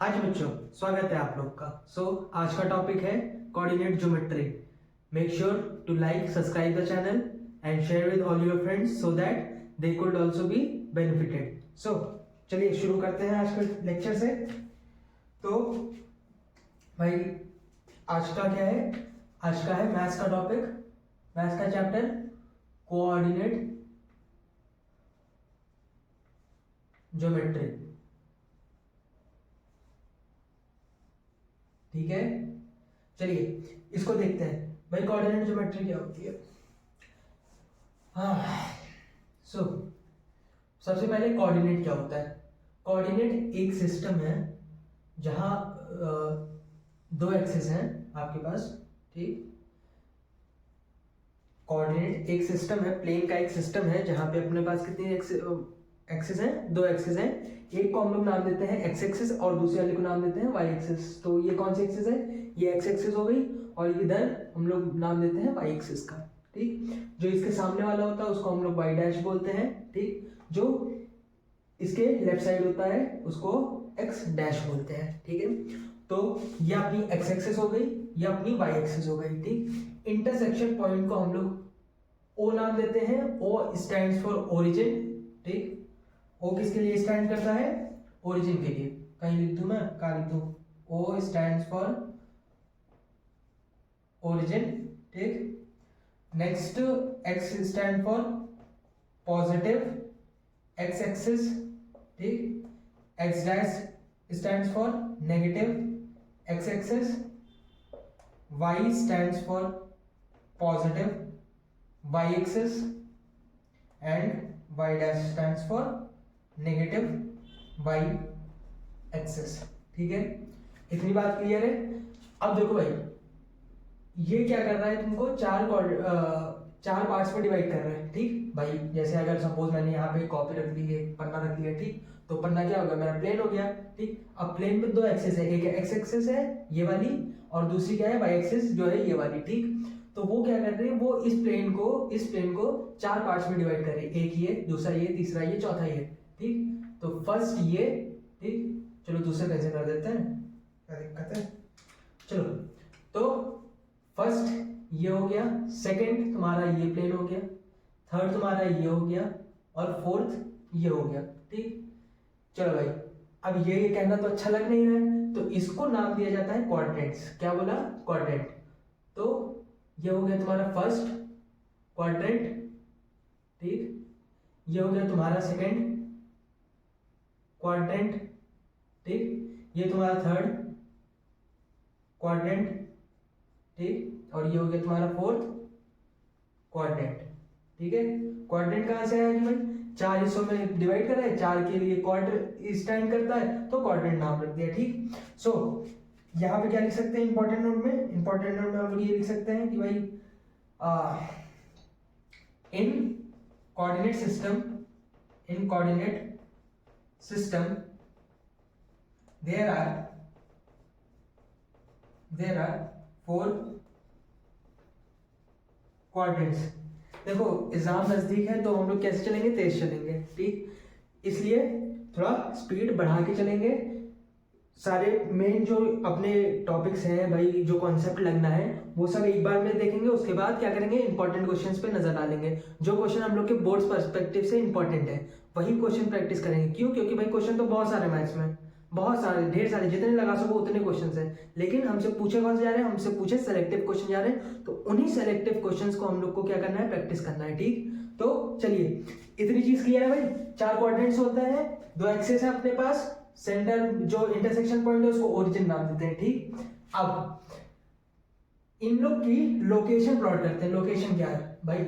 आज बच्चों स्वागत है आप लोग का। आज का टॉपिक है coordinate geometry. Make sure to like subscribe the channel and share with all your friends so that they could also be benefited. चलिए शुरू करते हैं आज के लेक्चर से। तो भाई आज का क्या है? आज का है मैथ्स का टॉपिक, मैथ्स का चैप्टर कोऑर्डिनेट ज्योमेट्री। ठीक है, चलिए इसको देखते हैं। भाई कोऑर्डिनेट ज्योमेट्री क्या होती है? सबसे पहले कोऑर्डिनेट क्या होता है? कोऑर्डिनेट एक सिस्टम है जहां दो एक्सिस हैं आपके पास। ठीक, कोऑर्डिनेट एक सिस्टम है, प्लेन का एक सिस्टम है जहां पे अपने पास कितनी एक्सिस हैं? दो एक्सिस हैं। एक को हम लोग नाम देते हैं एक्स एक्सिस और दूसरे वाले को नाम देते हैं वाई एक्सिस। तो ये कौन सी एक्सिस है? ये एक्स एक्सिस हो गई और इधर हम लोग नाम देते हैं वाई एक्सिस का। ठीक, जो इसके सामने वाला होता है उसको हम लोग वाई डैश बोलते हैं। ठीक, जो इसके लेफ्ट साइड होता है उसको एक्स डैश बोलते हैं। ठीक है, तो ये अपनी एक्स एक्सिस हो गई, ये अपनी वाई एक्सिस हो गई। ठीक, इंटरसेक्शन पॉइंट को हम लोग ओ नाम देते हैं। ओ स्टैंड्स फॉर ओरिजिन। ठीक, ओ किसके लिए स्टैंड करता है? ओरिजिन के लिए। कहीं लिख दूं मैं? कहाँ लिख दूं? O stands for origin. ठीक, next X stand for positive X axis. ठीक, X dash stands for negative X axis. Y stands for positive Y axis and Y dash stands for negative Y axis. ठीक है, इतनी बात clear है। अब देखो भाई, ये क्या कर रहा है? तुमको चार पार्ट्स में डिवाइड कर रहा है। ठीक भाई, जैसे अगर सपोज मैंने यहाँ पे कॉपी रख ली है, पन्ना रख लिया। ठीक, तो पन्ना क्या होगा? मेरा प्लेन हो गया। ठीक, अब प्लेन में दो एक्सिस है, एक एक्स एक्सिस है ये वाली और दूसरी क्या है? वाई एक्सिस जो है ये वाली। ठीक, तो वो क्या कर रही है? वो इस प्लेन को चार पार्ट्स में डिवाइड कर रही है। एक ये, दूसरा ये, तीसरा ये, चौथा ये। ठीक, तो फर्स्ट ये। ठीक, चलो दूसरे कैसे कर देते हैं, क्या दिक्कत है? चलो, तो फर्स्ट ये हो गया, सेकंड तुम्हारा ये प्लेन हो गया, थर्ड तुम्हारा ये हो गया और फोर्थ ये हो गया। ठीक, चलो भाई, अब ये कहना तो अच्छा लग नहीं रहा है, तो इसको नाम दिया जाता है क्वाड्रेंट्स। क्या बोला? क्वाड्रेंट। तो ये हो गया तुम्हारा फर्स्ट क्वाड्रेंट। ठीक, ये हो गया तुम्हारा सेकंड क्वाड्रेंट। ठीक, ये तुम्हारा थर्ड क्वाड्रेंट। ठीक, और ये हो गया तुम्हारा फोर्थ क्वाड्रेंट। ठीक है, क्वाड्रेंट कहां से आया कि भाई चार हिस्सों में डिवाइड करा है, चार के लिए क्वाड्र स्टैंड करता है तो क्वाड्रेंट नाम रख दिया। ठीक, यहाँ पे क्या लिख सकते हैं इंपॉर्टेंट नोट में? इंपॉर्टेंट नोट में हम लोग ये लिख सकते हैं कि भाई इन coordinate system there are four quadrants। देखो एग्जाम नजदीक है तो हम लोग कैसे चलेंगे? तेज चलेंगे। ठीक, इसलिए थोड़ा स्पीड बढ़ा के चलेंगे। सारे मेन जो अपने टॉपिक्स हैं भाई, जो कॉन्सेप्ट लगना है वो सब एक बार में देखेंगे। उसके बाद क्या करेंगे? इंपॉर्टेंट क्वेश्चंस पे नजर डालेंगे। जो क्वेश्चन हम लोग के बोर्ड्स पर्सपेक्टिव से इंपॉर्टेंट है वही क्वेश्चन प्रैक्टिस करेंगे। क्यों? क्योंकि भाई क्वेश्चन तो बहुत सारे मैथ्स में, बहुत सारे, ढेर सारे, जितने लगा सको उतने क्वेश्चंस हैं। लेकिन हमसे पूछे कौन से जा रहे हैं? हमसे पूछे सेलेक्टिव क्वेश्चन जा रहे हैं, तो उन्हीं सेलेक्टिव क्वेश्चंस को हम लोग को क्या करना है? प्रैक्टिस करना है। ठीक, तो चलिए इतनी चीज क्लियर है भाई। चार क्वाड्रेंट्स होते हैं, दो एक्सिस है अपने पास, सेंटर जो इंटरसेक्शन पॉइंट है उसको ओरिजिन नाम देते हैं। ठीक, अब इन लोग की लोकेशन प्लॉट करते हैं। लोकेशन क्या है भाई?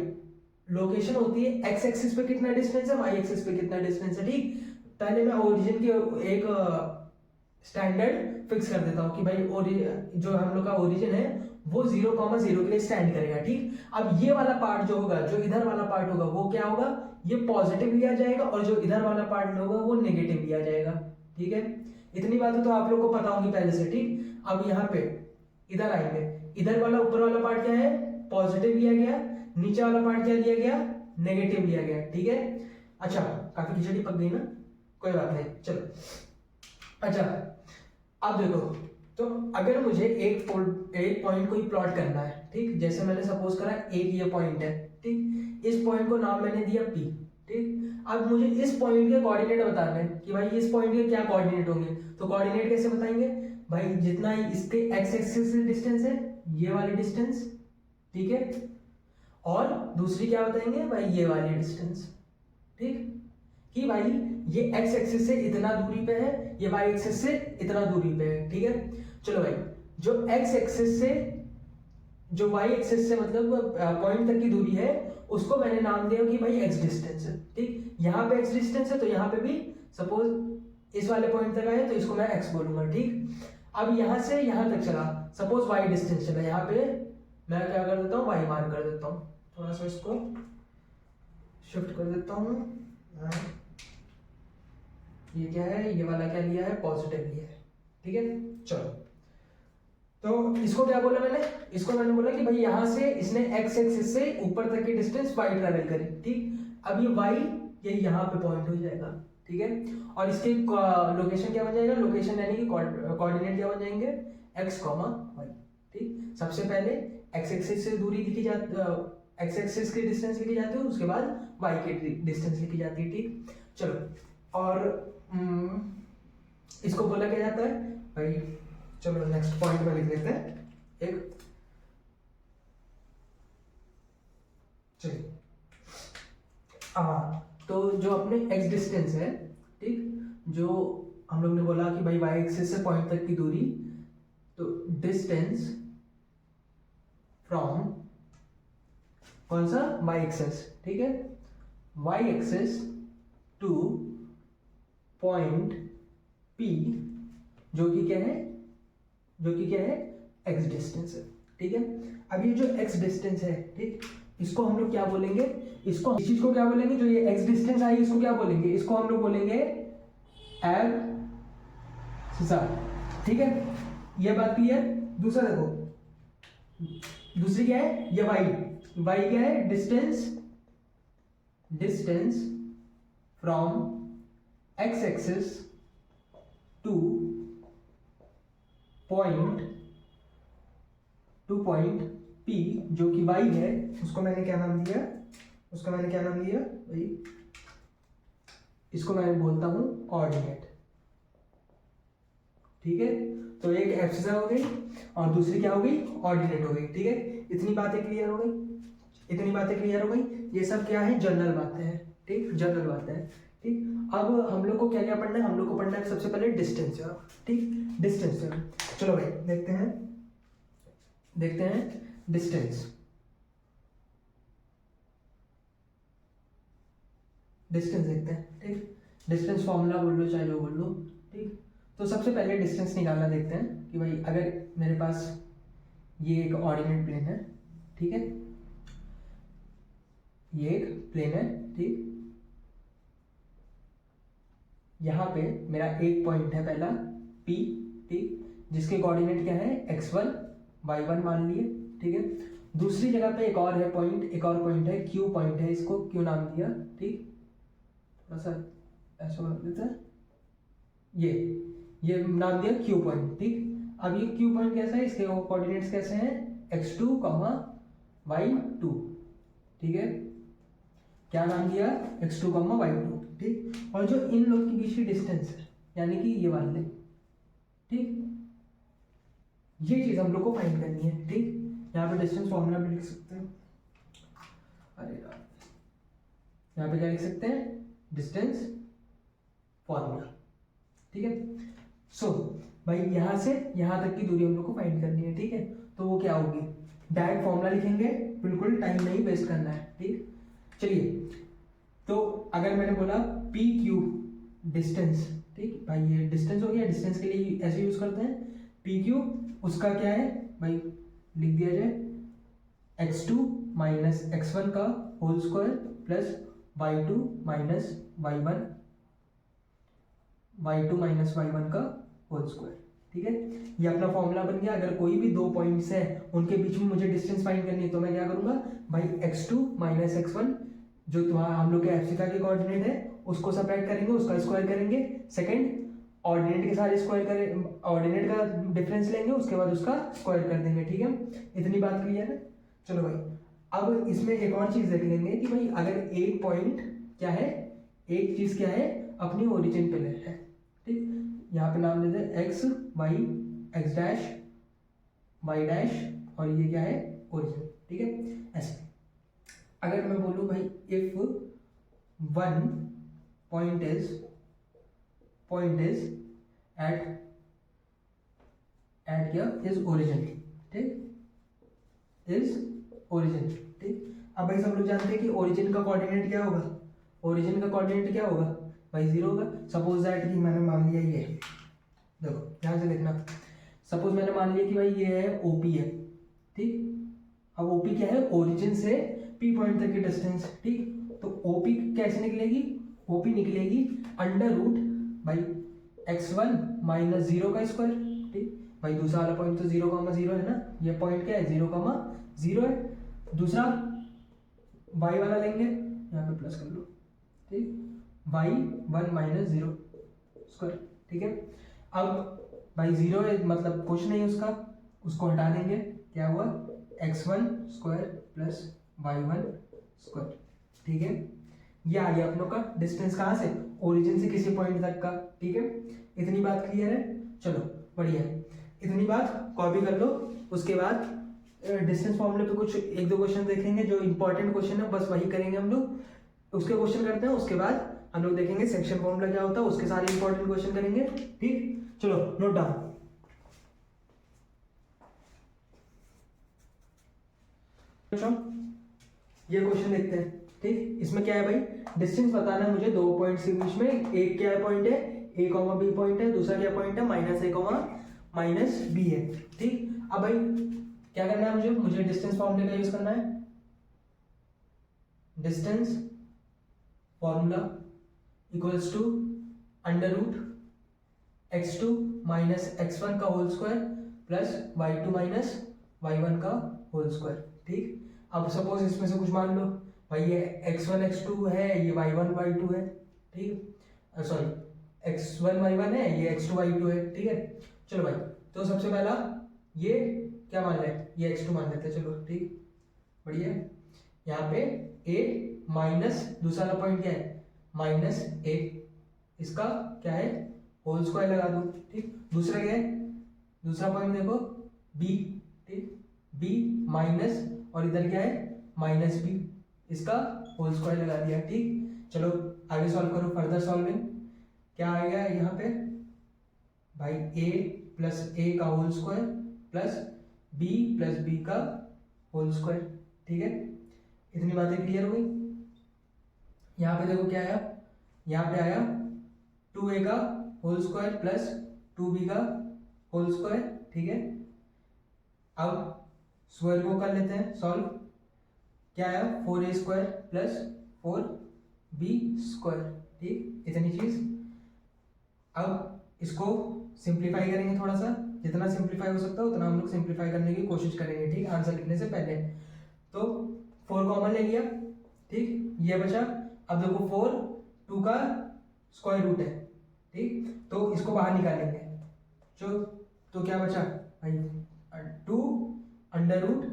लोकेशन होती है एक्स एक्सिस पे कितना डिस्टेंस है, वाई एक्सिस पे कितना डिस्टेंस है। ठीक, पहले मैं ओरिजिन की एक स्टैंडर्ड फिक्स कर देता हूं कि भाई जो हम लोग का ओरिजिन है वो 0,0 के लिए स्टैंड करेगा। ठीक, अब ये वाला पार्ट जो होगा, जो इधर वाला पार्ट होगा वो क्या होगा? ये पॉजिटिव लिया जाएगा और जो इधर वाला पार्ट होगा वो नेगेटिव लिया जाएगा। ठीक है, इतनी बातें तो आप लोग को पता होंगी पहले से। ठीक, अब यहाँ पे इधर आएंगे, इधर वाला ऊपर वाला पार्ट क्या है? पॉजिटिव लिया गया, नीचे वाला पार्ट क्या लिया गया? नेगेटिव लिया गया। ठीक है, अच्छा काफी खिचड़ी पक गई ना, कोई बात नहीं, चलो। अच्छा अब देखो, तो अगर मुझे एक पॉइंट को ही प्लॉट करना है, ठीक, जैसे मैंने सपोज करा एक ये पॉइंट है, ठीक, इस पॉइंट को नाम मैंने दिया P, ठीक। अब मुझे इस पॉइंट के कोऑर्डिनेट बताने हैं कि भाई इस पॉइंट के क्या कोऑर्डिनेट होंगे। तो कोऑर्डिनेट कैसे बताएंगे भाई, जितना ही इसके एक्स एक्सिस से डिस्टेंस है ये वाली डिस्टेंस, ठीक है, और दूसरी क्या बताएंगे भाई ये वाली डिस्टेंस, ठीक, कि भाई ये एक्स एक्सिस से इतना दूरी पे है, ये वाई एक्सिस से इतना दूरी पे है, ठीक है। चलो भाई, जो एक्स एक्सिस से जो वाई एक्सिस से मतलब पॉइंट तक की दूरी है उसको मैंने नाम दिया कि भाई एक्स डिस्टेंस है, ठीक। यहाँ पे एक्स डिस्टेंस है तो यहाँ पे भी सपोज इस वाले पॉइंट तक आए तो इसको मैं एक्स बोलूंगा, ठीक। अब यहाँ से यहाँ तक चला, सपोज वाई डिस्टेंस चला, यहाँ पे मैं क्या कर देता हूँ वाई मार्क कर देता हूँ, थोड़ा सा इसको शिफ्ट कर देता हूँ। ये क्या है, ये वाला क्या लिया है, पॉजिटिव लिया है, ठीक है। चलो, तो इसको क्या बोला मैंने, इसको मैंने बोला कि भाई यहाँ से इसने एक्स एक्सिस से ऊपर तक की डिस्टेंस वाई ट्रैवल करी, ठीक। अब ये वाई ये यहाँ पे पॉइंट हो जाएगा, ठीक है, और इसके लोकेशन क्या बन जाएगा, लोकेशन यानी कि कोऑर्डिनेट क्या बन जाएंगे, एक्स कॉमा वाई, ठीक। सबसे पहले एक्स एक्सिस से दूरी लिखी जाती, एक्स एक्सिस की डिस्टेंस लिखी जाती है, उसके बाद वाई की डिस्टेंस लिखी जाती है, ठीक। चलो, और इसको बोला क्या जाता है भाई, चलो नेक्स्ट पॉइंट में लिख देते हैं एक, चलिए, तो जो अपने एक्स डिस्टेंस है, ठीक, जो हम लोग ने बोला कि भाई वाई एक्सिस से पॉइंट तक की दूरी, तो डिस्टेंस फ्रॉम कौन सा, वाई एक्सिस, ठीक है, Y axis to point P, जो कि क्या है, जो कि क्या है, एक्स डिस्टेंस है, ठीक है। अब ये जो एक्स डिस्टेंस है, ठीक, इसको हम लोग क्या बोलेंगे, इसको इस चीज को क्या बोलेंगे, जो ये एक्स डिस्टेंस आई इसको क्या बोलेंगे, इसको हम लोग बोलेंगे एब्सिसा, ठीक है। ये बात क्लियर। दूसरा देखो, दूसरी क्या है, ये वाई, वाई क्या है, distance, distance from x axis to point P, जो कि y है, उसको मैंने क्या नाम दिया, उसको मैंने क्या नाम दिया भाई, इसको मैं बोलता हूं ऑर्डिनेट, ठीक है। तो एक एब्सिसा हो गई और दूसरी क्या हो गई, ऑर्डिनेट हो गई, ठीक है। इतनी बातें क्लियर हो गई, इतनी बातें क्लियर हो गई। ये सब क्या है, जनरल बातें हैं, ठीक, जनरल बातें हैं, ठीक। अब हम लोग को क्या क्या पढ़ना है, हम लोग को पढ़ना है सबसे पहले डिस्टेंस, ठीक, डिस्टेंस। चलो भाई देखते हैं, देखते हैं डिस्टेंस, डिस्टेंस देखते हैं, ठीक। डिस्टेंस फॉर्मूला बोल लो चाहे जो बोल लो, ठीक। तो सबसे पहले डिस्टेंस निकालना देखते हैं कि भाई अगर मेरे पास ये एक ऑर्डिनेट प्लेन है, ठीक है, ये एक प्लेन है, ठीक, यहाँ पे मेरा एक पॉइंट है पहला P, ठीक, जिसके कोऑर्डिनेट क्या है, x1 y1 मान लिए, ठीक है। दूसरी जगह पे एक और है पॉइंट, एक और पॉइंट है Q पॉइंट है, इसको Q नाम दिया, ठीक, थोड़ा सा ऐसा बना देते हैं, ये नाम दिया Q पॉइंट, ठीक। अब ये Q पॉइंट कैसा है, इसके कोऑर्डिनेट्स कैसे हैं, x2, y2, ठीक है, क्या नाम दिया, x2, y2, ठीक। और जो इन लोग के बीच की डिस्टेंस है यानी कि ये वाले, ठीक, ये चीज हम लोग को फाइंड करनी है, ठीक। यहाँ पे डिस्टेंस फॉर्मूला भी लिख सकते हैं, अरे यार, यहाँ पे क्या लिख सकते हैं, डिस्टेंस फॉर्मूला, ठीक है। सो भाई यहाँ से यहाँ तक की दूरी हम लोग को फाइंड करनी है, ठीक है। तो वो क्या होगी, डायरेक्ट फॉर्मूला लिखेंगे, बिल्कुल टाइम नहीं वेस्ट करना है, ठीक। चलिए, तो अगर मैंने बोला पी क्यू डिस्टेंस, ठीक भाई, ये डिस्टेंस हो गया, डिस्टेंस के लिए ऐसे यूज करते हैं, पी क्यू, उसका क्या है भाई, लिख दिया जाए x2 माइनस x1 का whole square plus y2 minus y1, y2 minus y1 का होल स्क्वायर, ठीक है। ये अपना फॉर्मूला बन गया। अगर कोई भी दो पॉइंट्स हैं उनके बीच में मुझे डिस्टेंस फाइंड करनी है तो मैं क्या करूंगा भाई, x2 माइनस x1 जो तुम्हारा हम लोग के एब्सिसा के कोऑर्डिनेट है उसको सबट्रैक्ट करेंगे, उसका स्क्वायर करेंगे, सेकंड, ऑर्डिनेट के साथ स्क्वायर करें, ऑर्डिनेट का डिफरेंस लेंगे, उसके बाद उसका स्क्वायर कर देंगे। ठीक है, इतनी बात क्लियर है। चलो भाई, अब इसमें एक और चीज देख लेंगे कि भाई अगर एक पॉइंट क्या है, एक चीज क्या है, अपनी ओरिजिन पे है। ठीक, यहाँ पे नाम देते हैं X Y, X dash Y dash, और ये क्या है, ओरिजिन। ठीक है, ऐसे अगर मैं बोलूँ भाई if one point is at क्या, इज ओरिजिन। ठीक, इज ओरिजिन। ठीक, अब भाई सब लोग जानते हैं कि ओरिजिन का कोऑर्डिनेट क्या होगा, ओरिजिन का कोऑर्डिनेट क्या होगा भाई, 0 होगा। सपोज दैट कि मैंने मान लिया ये, देखो ध्यान से देखना, सपोज मैंने मान लिया कि भाई ये है ओपी है। ठीक, अब ओपी क्या है, ओरिजिन से पी पॉइंट तक की डिस्टेंस। ठीक, तो ओपी कैसे निकलेगी, ओपी निकलेगी अंडर रूट भाई x1 माइनस 0 का स्क्वायर। ठीक भाई, दूसरा वाला पॉइंट तो 0,0 है ना, ये पॉइंट क्या है, 0,0 है। दूसरा y वाला लेंगे, यहाँ पे प्लस कर लो। ठीक, y1 माइनस 0 स्क्वायर। ठीक है, अब भाई 0 है मतलब कुछ नहीं उसका, उसको हटा देंगे, क्या हुआ, x1 square plus y1 square. ठीक है, ये आ गया अपनों का डिस्टेंस, कहाँ से, ओरिजिन से किसी पॉइंट तक का। ठीक है, इतनी बात क्लियर है। चलो बढ़िया है, इतनी बात कॉपी कर लो। उसके बाद डिस्टेंस फॉर्मूले पे कुछ एक दो क्वेश्चन देखेंगे, जो इंपॉर्टेंट क्वेश्चन है बस वही करेंगे हम लोग। उसके क्वेश्चन करते हैं, उसके बाद हम लोग देखेंगे सेक्शन फॉर्मूला क्या होता है, उसके सारे इंपॉर्टेंट क्वेश्चन करेंगे। ठीक, चलो नोट डाउन। ये क्वेश्चन देखते हैं। ठीक, इसमें क्या है भाई, डिस्टेंस बताना है मुझे दो पॉइंट्स के बीच में। एक क्या पॉइंट है, ए कॉमा बी पॉइंट है, दूसरा क्या पॉइंट है, माइनस ए कॉमा माइनस बी है। ठीक, अब भाई क्या करना है मुझे डिस्टेंस फॉर्मूले का यूज करना है। Distance formula equals to under root x2 minus x1 का whole square plus y2 minus y1 का होल स्क्वायर। ठीक, अब सपोज इसमें से कुछ मान लो भाई, ये x1 x2 है, ये y1 y2 है। ठीक, सॉरी x1 y1 है, ये x2 y2 है। ठीक है, चलो भाई, तो सबसे पहला ये क्या मान लें, ये x2 मान लेते हैं। चलो ठीक, बढ़िया। यहाँ पे a माइनस दूसरा वाला पॉइंट क्या है, माइनस a, इसका क्या है, होल स्क्वायर लगा दो। ठीक, दूसरा क्या है, दूसरा पॉइंट देखो b। ठीक, b माइनस और इधर क्या है, माइनस b, इसका होल स्क्वायर लगा दिया। ठीक, चलो आगे सॉल्व करो, फर्दर सॉल्विंग। क्या आ गया यहाँ पे भाई, a प्लस ए का होल स्क्वायर प्लस b का होल स्क्वायर। ठीक है, इतनी बातें क्लियर हो गई। यहाँ पे देखो क्या आया, यहाँ पे आया 2a का होल स्क्वायर प्लस 2b का होल स्क्वायर। ठीक है, अब स्क्वायर को कर लेते हैं सॉल्व। क्या आया, 4a square plus 4b square. ठीक, इतनी चीज। अब इसको सिंप्लीफाई करेंगे थोड़ा सा, जितना सिंप्लीफाई हो सकता है उतना हम लोग सिंप्लीफाई करने की कोशिश करेंगे। ठीक, आंसर लिखने से पहले। तो 4 कॉमन ले लिया। ठीक, ये बचा। अब देखो 4 2 का स्क्वायर रूट है। ठीक, तो इसको बाहर निकालेंगे, जो तो क्या बचा भाई, 2 अंडर रूट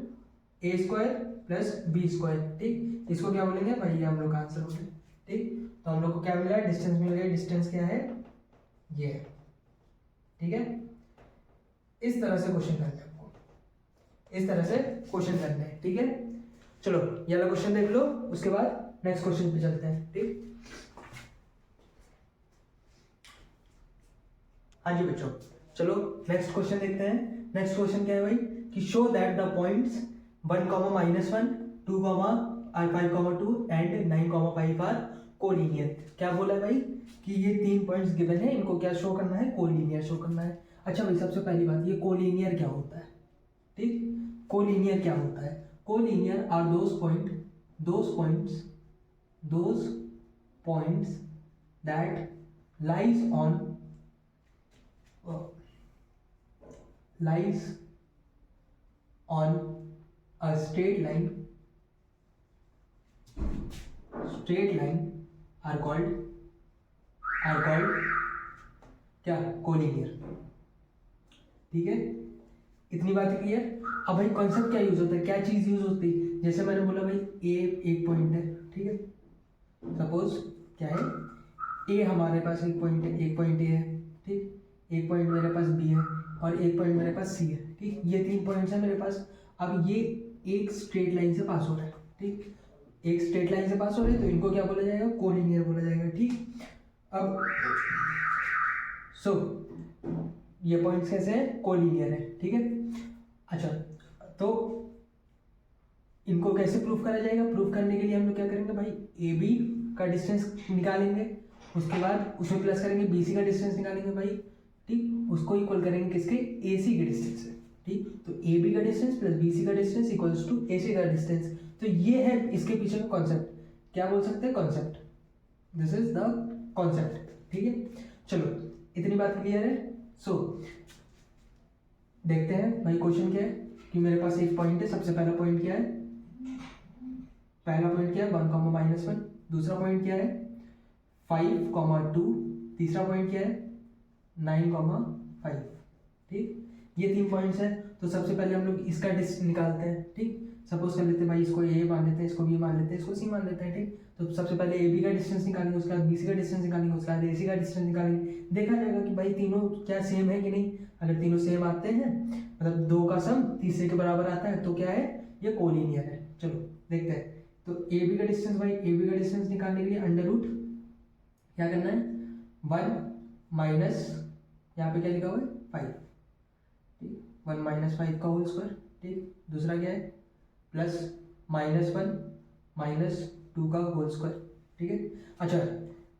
ए स्क्वायर प्लस बी स्क्वायर। ठीक, इसको क्या बोलेंगे भाई, ये हम लोग का आंसर हो गया। ठीक, तो हम लोग को क्या मिला, डिस्टेंस मिल गया। डिस्टेंस क्या है, ये है। ठीक है, इस तरह से क्वेश्चन करना है आपको, इस तरह से क्वेश्चन करना है। ठीक है, चलो ये वाला क्वेश्चन देख लो, उसके बाद नेक्स्ट क्वेश्चन पे चलते हैं। ठीक, हाँ जी बच्चों, चलो नेक्स्ट क्वेश्चन देखते हैं। नेक्स्ट क्वेश्चन क्या है भाई, कि show that the points 1, -1, 2, 5, 2 and 9, 5 are collinear. क्या बोला है भाई, कि ये 3 पॉइंट्स गिवन है, इनको क्या शो करना है, कोलिनियर शो करना है। अच्छा भाई, सबसे पहली बात, ये कोलिनियर क्या होता है। ठीक, कोलिनियर क्या होता है, collinear are those points that lies on a straight line are called क्या, कोलिनियर। ठीक है, इतनी बात क्लियर। अब भाई कॉन्सेप्ट क्या यूज होता है, क्या चीज यूज होती है, जैसे मैंने बोला भाई ए एक पॉइंट है, ठीक है, सपोज क्या है, ए हमारे पास एक पॉइंट है, एक पॉइंट ए है, ठीक, एक पॉइंट मेरे पास बी है और एक पॉइंट मेरे पास सी है, ठीक, ये 3 पॉइंट्स है मेरे पास। अब ये एक स्ट्रेट लाइन से पास हो रहा है, ठीक, एक स्ट्रेट लाइन से पास हो रहे हैं, तो इनको क्या बोला जाएगा, कोलिनियर बोला जाएगा, ठीक। अब ये पॉइंट्स कैसे हैं, कोलिनियर है, ठीक है। अच्छा, तो इनको कैसे प्रूफ करा जाएगा, प्रूफ करने के लिए हम लोग क्या करेंगे भाई, ए बी का डिस्टेंस निकालेंगे, उसके बाद उसमें प्लस करेंगे बी सी का डिस्टेंस निकालेंगे भाई, ठीक, उसको इक्वल करेंगे किसके, ए सी के डिस्टेंस से, ठीक। तो ए बी का डिस्टेंस प्लस बी सी का डिस्टेंस इक्वल्स टू ए सी का डिस्टेंस। तो ये है इसके पीछे का कॉन्सेप्ट, क्या बोल सकते हैं, concept, this is the concept, ठीक है। चलो इतनी बात क्लियर है। देखते हैं भाई क्वेश्चन क्या है, कि मेरे पास एक पॉइंट है, सबसे पहला पॉइंट क्या है, पहला पॉइंट क्या है 1,-1, दूसरा पॉइंट क्या है 5,2, तीसरा पॉइंट क्या है 9,5, ठीक, ये 3 पॉइंट्स हैं। तो सबसे पहले हम लोग इसका निकालते हैं, ठीक, सपोज कर लेते हैं भाई, इसको ए मान लेते हैं, इसको बी मान लेते हैं, इसको सी मान लेते हैं, ठीक। तो सबसे पहले ए बी का डिस्टेंस निकालेंगे, उसके बाद बी सी का डिस्टेंस निकालेंगे, उसके बाद ए सी का डिस्टेंस निकालेंगे, देखा जाएगा कि भाई तीनों क्या सेम है कि नहीं। अगर तीनों सेम आते हैं, मतलब 2 का सम तीसरे के बराबर आता है, तो क्या है, ये कोलिनियर है। चलो देखते हैं। तो ए बी का डिस्टेंस भाई, ए बी का डिस्टेंस निकालने के लिए अंडर रूट क्या करना है, 1 माइनस यहाँ पे क्या लिखा हुआ है 5, ठीक, 1 - 5 का होल स्क्वायर, ठीक। दूसरा क्या है प्लस -1 - 2 का होल स्क्वायर, ठीक है। अच्छा,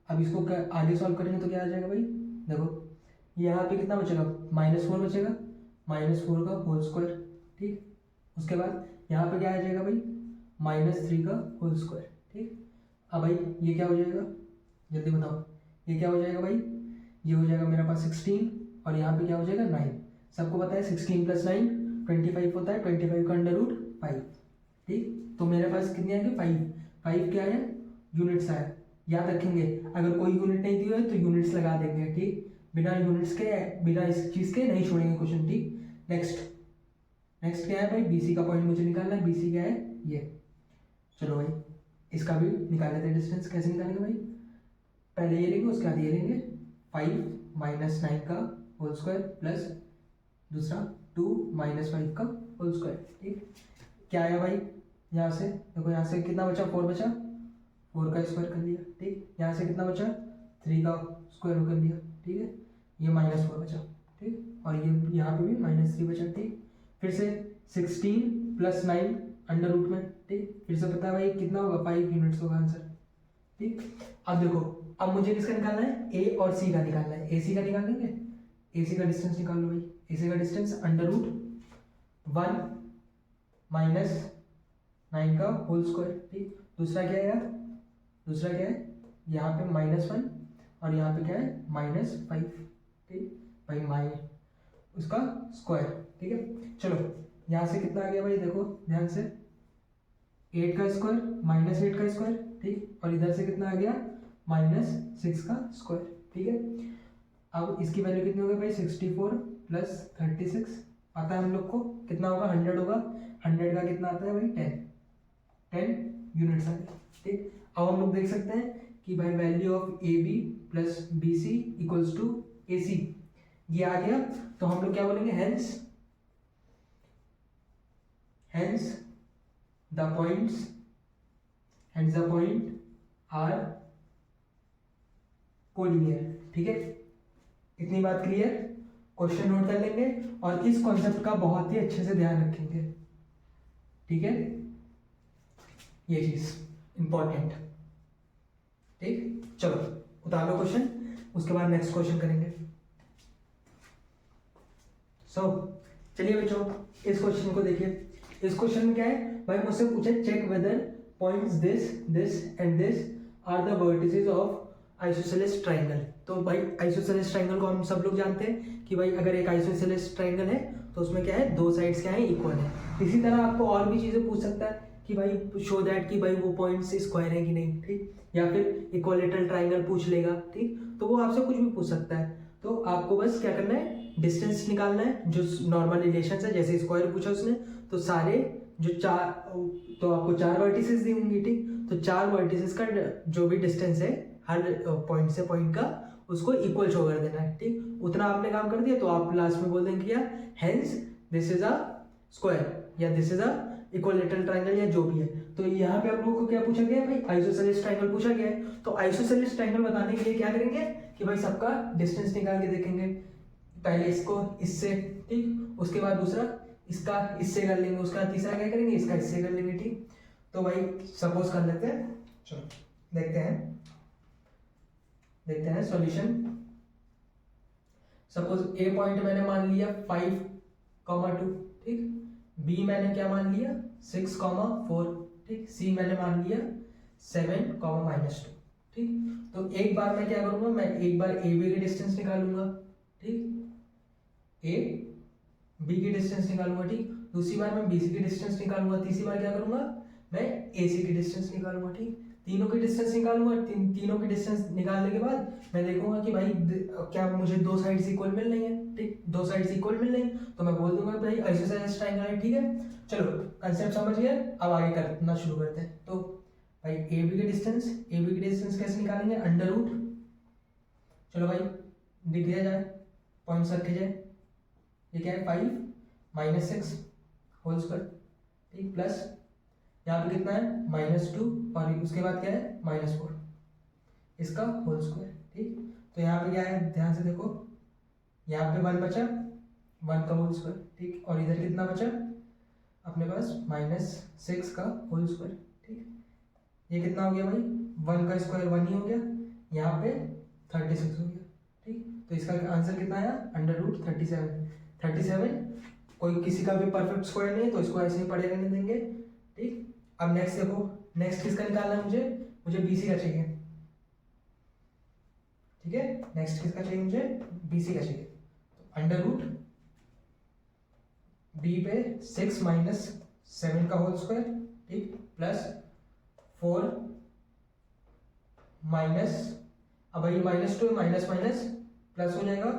अब इसको आगे सॉल्व करेंगे तो क्या आ जाएगा भाई, देखो यहाँ पे कितना बचेगा, -4 बचेगा, -4 का होल स्क्वायर, ठीक। उसके बाद यहाँ पे क्या आ जाएगा भाई, -3 का होल स्क्वायर, ठीक। अब भाई ये क्या हो जाएगा, जल्दी बताओ, ये क्या हो जाएगा भाई, ये हो जाएगा मेरे पास 16 और यहाँ पे क्या हो जाएगा 9। सबको पता है 16 + 9 25 होता है, 25 का अंडर रूट 5, ठीक। तो मेरे पास कितने आएंगे 5 क्या है, यूनिट्स आया, याद रखेंगे, अगर कोई यूनिट नहीं दी है तो यूनिट्स लगा देंगे, ठीक, बिना यूनिट्स के, बिना इस चीज़ के नहीं छोड़ेंगे क्वेश्चन, ठीक। नेक्स्ट क्या है भाई, बीसी का पॉइंट मुझे निकालना है, बीसी क्या है ये। चलो भाई इसका भी निकाल लेते हैं डिस्टेंस, कैसे निकालेंगे भाई, पहले ये लेंगे उसके बाद ये लेंगे, 5 - 9 का होल स्क्वायर प्लस दूसरा 2 - 5 का होल स्क्वायर, ठीक। क्या आया भाई, यहाँ से देखो, यहाँ से कितना बचा, 4 बचा, 4 का स्क्वायर कर लिया, ठीक। यहाँ से कितना बचा, 3 का स्क्वायर कर लिया, ठीक है। ये -4 बचा, ठीक, और ये यहाँ पे भी -3 बचा, ठीक। फिर से 16 + 9 अंडर रूट में, ठीक। फिर से पता है भाई कितना होगा, 5 यूनिट्स होगा आंसर, ठीक। अब देखो, अब मुझे किसका निकालना है, ए और सी का निकालना है, ए सी का निकाल लेंगे, ए सी का डिस्टेंस निकाल लो भाई, ए सी का डिस्टेंस अंडर रूट 1 - 9 का होल स्क्वायर, ठीक। दूसरा क्या है, दूसरा क्या है, यहाँ पे -1 और यहाँ पे क्या है -5, ठीक भाई, उसका स्क्वायर, ठीक है। चलो यहाँ से कितना आ गया भाई, देखो ध्यान से, 8 का स्क्वायर -8 का स्क्वायर, ठीक, और इधर से कितना आ गया -6 का स्क्वायर, ठीक है। अब इसकी वैल्यू कितनी होगी भाई, 64 + 36 आता है हम लोग को, कितना होगा 100 होगा, 100 का कितना आता है भाई 10 यूनिट्स आ गए, ठीक। अब हम लोग देख सकते हैं कि भाई value of A B + B C equals to A C, ये आ गया। तो हम लोग क्या बोलेंगे, hence the point are collinear, ठीक है। इतनी बात क्लियर, क्वेश्चन नोट कर लेंगे और इस कॉन्सेप्ट का बहुत ही अच्छे से ध्यान रखेंगे, ठीक है, ये चीज इंपॉर्टेंट, ठीक। चलो उतार लो क्वेश्चन, उसके बाद नेक्स्ट क्वेश्चन करेंगे। चलिए बच्चों, इस क्वेश्चन को देखिए। इस क्वेश्चन में क्या है भाई, मुझसे पूछे check whether points this and this are the vertices of isosceles triangle. तो भाई आइसोसेलेस ट्राइंगल को हम सब लोग जानते हैं कि भाई अगर एक आइसोसेलेस ट्राइंगल है तो उसमें क्या है, 2 साइड्स क्या है, इक्वल है। इसी तरह आपको और भी चीजें पूछ सकता है कि भाई शो दैट कि भाई वो पॉइंट्स स्क्वायर है कि नहीं, ठीक, या फिर इक्विलैटरल ट्राइंगल पूछ लेगा, ठीक। तो वो आपसे कुछ भी पूछ सकता है। तो आपको बस क्या करना है, डिस्टेंस निकालना है जो नॉर्मल रिलेशन है, जैसे स्क्वायर पूछा उसने, तो सारे जो चार, तो आपको 4 वर्टिसेस दी होंगी, ठीक। तो 4 वर्टिसेस का जो भी डिस्टेंस है हर पॉइंट से पॉइंट का, उसको इक्वल शो कर देना है, ठीक। उतना आपने काम कर दिया तो आप लास्ट में बोल देंगे यार hence this is a square या this is a equilateral triangle या जो भी है। तो यहाँ पे आप लोगों को क्या पूछा गया है भाई, आइसोसेलेस ट्रायंगल पूछा गया है। तो आइसोसेलेस ट्रायंगल बताने के लिए क्या करेंगे कि भाई सबका डिस्टेंस निकाल के देखेंगे, पहले इसको इससे, ठीक, उसके बाद दूसरा इसका इससे कर लेंगे, उसका तीसरा क्या करेंगे, इसका इससे कर लेंगे, ठीक। तो भाई सपोज कर लेते हैं, चलो देखते हैं सॉल्यूशन। सपोज ए पॉइंट मैंने मान लिया 5,2, ठीक। बी मैंने क्या मान लिया 6,4, ठीक। सी मैंने मान लिया 7,-2, ठीक। तो एक बार मैं क्या करूंगा, मैं एक बार ए बी की डिस्टेंस निकालूंगा, ठीक। ए बी की डिस्टेंस निकालूंगा, ठीक। दूसरी बार मैं बी सी की डिस्टेंस निकालूंगा, तीसरी बार क्या करूंगा मैं ए सी की डिस्टेंस निकालूंगा, ठीक। तीनों की डिस्टेंस निकालूंगा, तीनों की डिस्टेंस निकालने के बाद मैं देखूंगा कि भाई क्या मुझे दो साइड्स इक्वल मिल रही है, ठीक। दो साइड्स इक्वल मिल रही है तो मैं बोल दूंगा भाई आइसोसेलेस ट्रायंगल है, ठीक है। चलो कंसेप्ट समझ गए, अब आगे करना शुरू करते हैं। तो भाई ए बी की डिस्टेंस कैसे निकालेंगे, अंडर रूट, चलो भाई लिख दिया जाए, पॉइंट्स रखे जाए, ये क्या है 5 - 6 होल स्क्वायर, ठीक, प्लस यहाँ पे कितना है -2 और उसके बाद क्या है -4 इसका होल स्क्वायर, ठीक। तो यहाँ पे क्या है ध्यान से देखो, यहाँ पे 1 बचा, 1 का होल स्क्वायर, ठीक। और इधर कितना बचा अपने पास -6 का होल स्क्वायर, ठीक। ये कितना हो गया भाई 1 का स्क्वायर 1 ही हो गया, यहाँ पे 36 हो गया, ठीक। तो इसका आंसर कितना आया अंडर रूट 37। कोई किसी का भी परफेक्ट स्क्वायर नहीं है तो इसको ऐसे ही पड़े रहने देंगे, ठीक। अब नेक्स्ट देखो, नेक्स्ट किसका निकालना है मुझे BC का चाहिए, ठीक है। नेक्स्ट किसका चाहिए मुझे BC का चाहिए, तो अंडर रूट B पे 6 - 7 का होल स्क्वायर, ठीक, प्लस 4 माइनस, अब भाई -2 माइनस प्लस हो जाएगा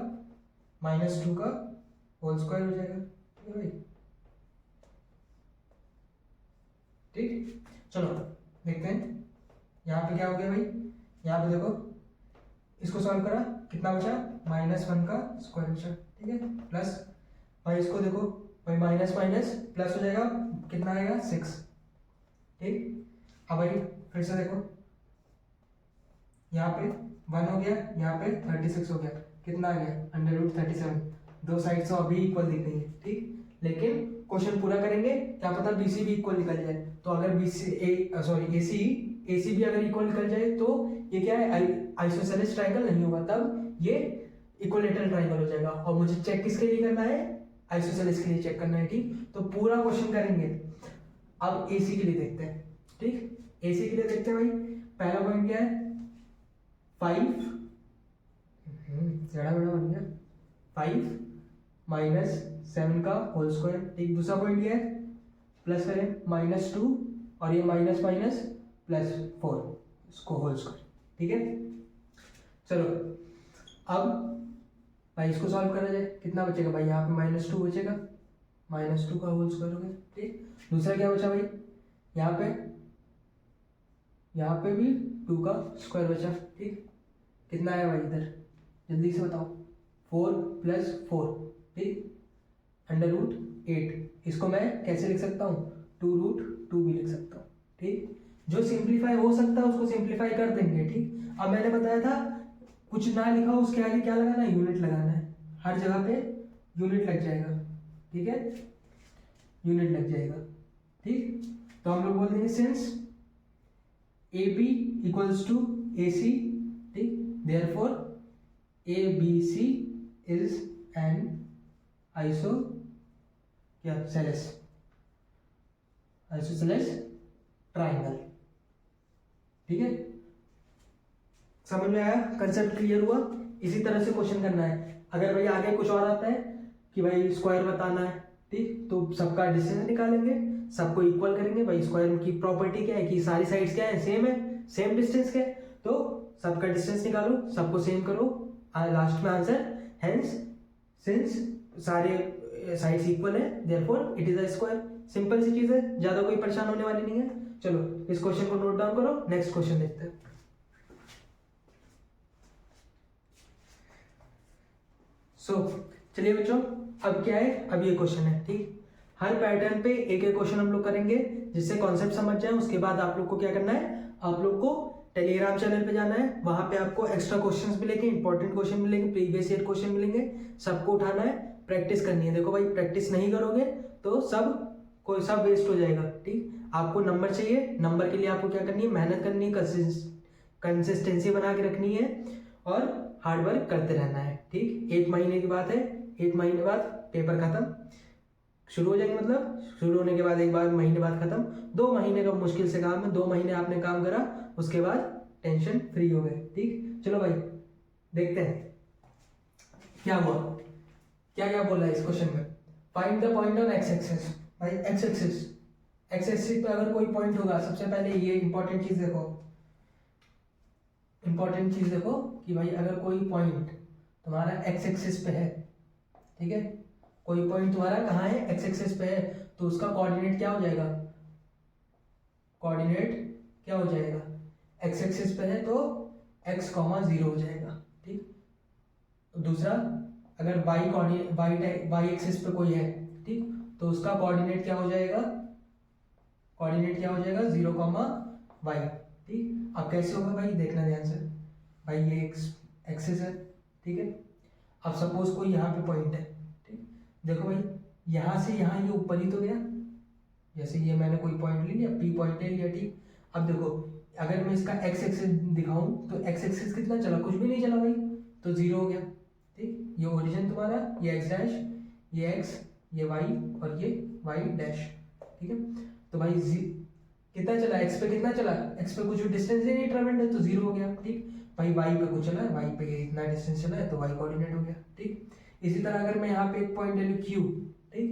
-2 का होल स्क्वायर हो जाएगा, ठीक है भाई, ठीक। चलो देखते हैं यहाँ पे क्या हो गया भाई, यहाँ पे देखो इसको सॉल्व करा, कितना बचा -1 का स्क्वायर बचा, ठीक है, प्लस भाई इसको देखो भाई माइनस प्लस हो जाएगा, कितना आएगा 6, ठीक। अब भाई फिर से देखो यहाँ पे 1 हो गया, यहाँ पे 36 हो गया, कितना आ गया अंडर रूट 37। दो साइड तो अभी इक्वल दिख रही है, ठीक। लेकिन क्वेश्चन पूरा करेंगे क्या पता BC भी इक्वल निकल जाए, तो अगर AC भी अगर इक्वल निकल जाए तो ये क्या है आइसोसेलेस ट्रायंगल नहीं होगा, तब ये इक्विलैटरल ट्रायंगल हो जाएगा। और मुझे चेक किसके लिए करना है, आइसोसेलेस के लिए चेक करना है, ठीक। तो पूरा क्वेश्चन करेंगे। अब AC के लिए देखते हैं, ठीक। AC के लिए देखते हैं भाई, पहला पॉइंट क्या है 5, ज़्यादा बड़ा बन गया, 5 - 7 का होल स्क्वायर, ठीक। दूसरा पॉइंट ये है प्लस करें -2 और ये माइनस प्लस 4 इसको होल स्क्वायर, ठीक है। चलो अब भाई इसको सॉल्व करा जाए, कितना बचेगा भाई यहाँ पे -2 बचेगा, -2 का होल स्क्वायर हो गया, ठीक। दूसरा क्या बचा भाई यहाँ पे भी 2 का स्क्वायर बचा, ठीक। कितना आया भाई इधर जल्दी से बताओ, 4 + 4, ठीक, अंडर रूट 8। इसको मैं कैसे लिख सकता हूँ 2√2 भी लिख सकता हूँ, ठीक। जो सिंप्लीफाई हो सकता है उसको सिंप्लीफाई कर देंगे, ठीक। अब मैंने बताया था कुछ ना लिखा हो उसके आगे क्या लगाना है, यूनिट लगाना है, हर जगह पे यूनिट लग जाएगा, ठीक है, यूनिट लग जाएगा, ठीक। तो हम लोग बोल देंगे सिंस AB = AC, ठीक, therefore ABC is an isosceles triangle, ठीक है। समझ में आया, कंसेप्ट क्लियर हुआ। इसी तरह से क्वेश्चन करना है। अगर भाई आगे कुछ और आता है कि भाई स्क्वायर बताना है, ठीक, तो सबका डिस्टेंस निकालेंगे, सबको इक्वल करेंगे। भाई स्क्वायर की प्रॉपर्टी क्या है कि सारी साइड्स क्या है सेम डिस्टेंस के, तो सबका डिस्टेंस निकालो, सबको सेम करो, लास्ट में आंसर हेंस सिंस सारे साइड्स इक्वल है therefore it is a square. Simple सी चीज है, ज्यादा कोई परेशान होने वाली नहीं है। चलो इस क्वेश्चन को नोट डाउन करो, नेक्स्ट क्वेश्चन देखते हैं। चलिए बच्चों, अब क्या है, अब ये क्वेश्चन है, ठीक। हर पैटर्न पे एक एक क्वेश्चन हम लोग करेंगे जिससे कॉन्सेप्ट समझ जाए। उसके बाद आप लोग को क्या करना है, आप लोग को टेलीग्राम चैनल पे जाना है, वहां पे आपको एक्स्ट्रा क्वेश्चंस मिलेंगे, इंपॉर्टेंट क्वेश्चन मिलेंगे, प्रीवियस ईयर क्वेश्चन मिलेंगे, सबको उठाना है, प्रैक्टिस करनी है। देखो भाई, प्रैक्टिस नहीं करोगे तो सब वेस्ट हो जाएगा, ठीक। आपको नंबर चाहिए, नंबर के लिए आपको क्या करनी है, मेहनत करनी है, कंसिस्टेंसी बना के रखनी है और हार्ड वर्क करते रहना है, ठीक। 1 महीने की बात है, 1 महीने बाद पेपर खत्म, शुरू हो जाएंगे, मतलब शुरू होने के बाद एक बार महीने बाद खत्म। 2 महीने का मुश्किल से काम है, 2 महीने आपने काम करा, उसके बाद टेंशन फ्री हो गए, ठीक। चलो भाई देखते हैं क्या हुआ, क्या क्या बोला है इस क्वेश्चन में। Find the point on X axis. भाई एक्स एक्सिस पे अगर कोई पॉइंट होगा, सबसे पहले ये इंपॉर्टेंट चीज देखो, कि भाई अगर कोई पॉइंट तुम्हारा एक्स एक्सिस पे है, ठीक है, कोई पॉइंट तुम्हारा कहाँ है, एक्स एक्सिस पे है, तो उसका कोऑर्डिनेट क्या हो जाएगा, एक्स एक्सिस पे है तो x, 0 हो जाएगा, ठीक। दूसरा, अगर y एक्सिस पे कोई है, ठीक, तो उसका कोऑर्डिनेट क्या हो जाएगा, 0, y, ठीक। अब कैसे होगा भाई, देखना ध्यान से। भाई ये एक्सिस है, ठीक है। अब सपोज कोई यहाँ पे पॉइंट है, ठीक। देखो भाई, यहाँ से यहाँ ये ऊपर ही तो गया, जैसे ये मैंने कोई पॉइंट ले लिया, P पॉइंट ले लिया, ठीक। अब देखो, अगर मैं इसका एक्स एक्सिस दिखाऊं तो एक्स एक्सिस कितना चला, कुछ भी नहीं चला भाई, तो 0 हो गया, ठीक। ये ओरिजिन तुम्हारा, ये एक्स डैश, ये एक्स, ये वाई और ये वाई डैश, ठीक है। तो भाई कितना चला, एक्स पे कितना चला, एक्स पे कुछ डिस्टेंस ही नहीं ट्रेवल्ड है तो 0 हो गया, ठीक। भाई वाई पे कुछ चला है, वाई पे इतना डिस्टेंस चला है तो वाई कोऑर्डिनेट हो गया, ठीक। इसी तरह अगर मैं यहाँ पे एक पॉइंट ले लूँ Q, ठीक,